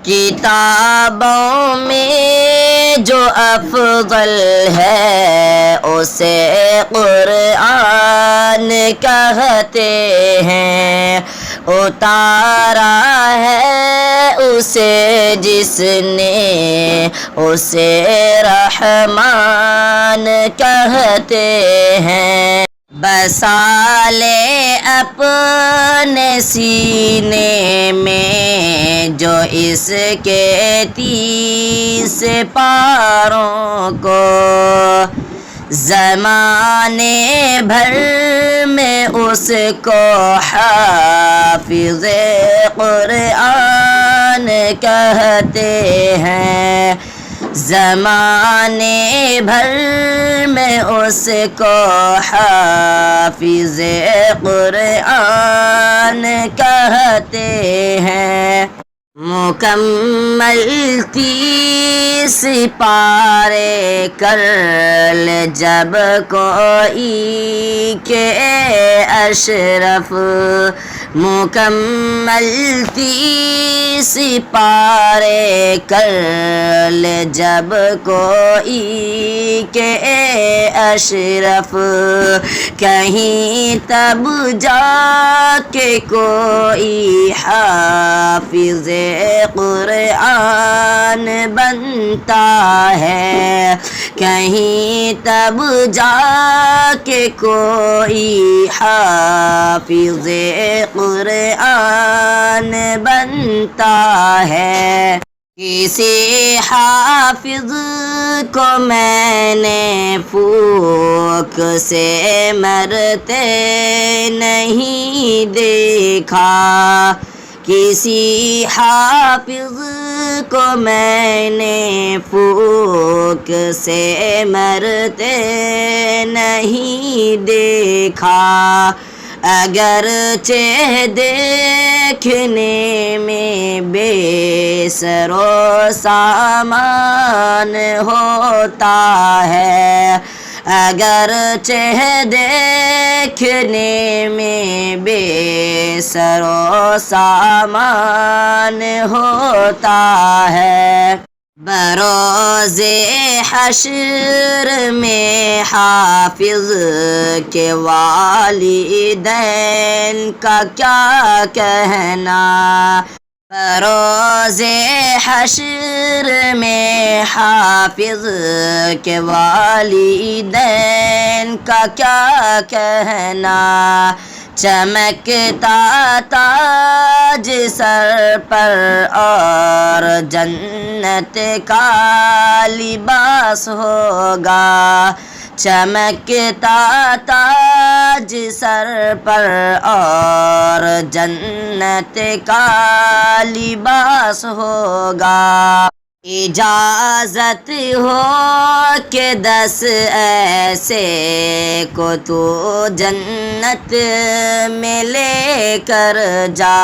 کتابوں میں جو افضل ہے اسے قرآن کہتے ہیں، اتارا ہے اسے جس نے اسے رحمان کہتے ہیں۔ بسا لے اپنے سینے میں جو اس کے 30 پاروں کو، زمانے بھر میں اس کو حافظ قرآن کہتے ہیں، زمانے بھر میں اس کو حافظ قرآن کہتے ہیں۔ مکمل 30 پارے کر لے جب کوئی کہ اشرف، مکمل 30 پارے کر لے جب کوئی کہ اشرف، کہیں تب جا کے کوئی حافظ قرآن بنتا ہے، کہیں تب جا کے کوئی حافظ قرآن بنتا ہے۔ کسی حافظ کو میں نے پھوک سے مرتے نہیں دیکھا، کسی حافظ کو میں نے پھوک سے مرتے نہیں دیکھا، اگرچہ دیکھنے میں بے سر و سامان ہوتا ہے، اگرچہ دیکھنے میں بے سر و سامان ہوتا ہے، بروز حشر میں حافظ کے والدین کا کیا کہنا، بروز حشر میں حافظ کے والدین کا کیا کہنا، چمکتا تاج سر پر اور جنت کا لباس ہوگا، چمکتا تاج سر پر اور جنت کا لباس ہوگا، اجازت ہو کہ 10 ایسے کو تو جنت میں لے کر جا۔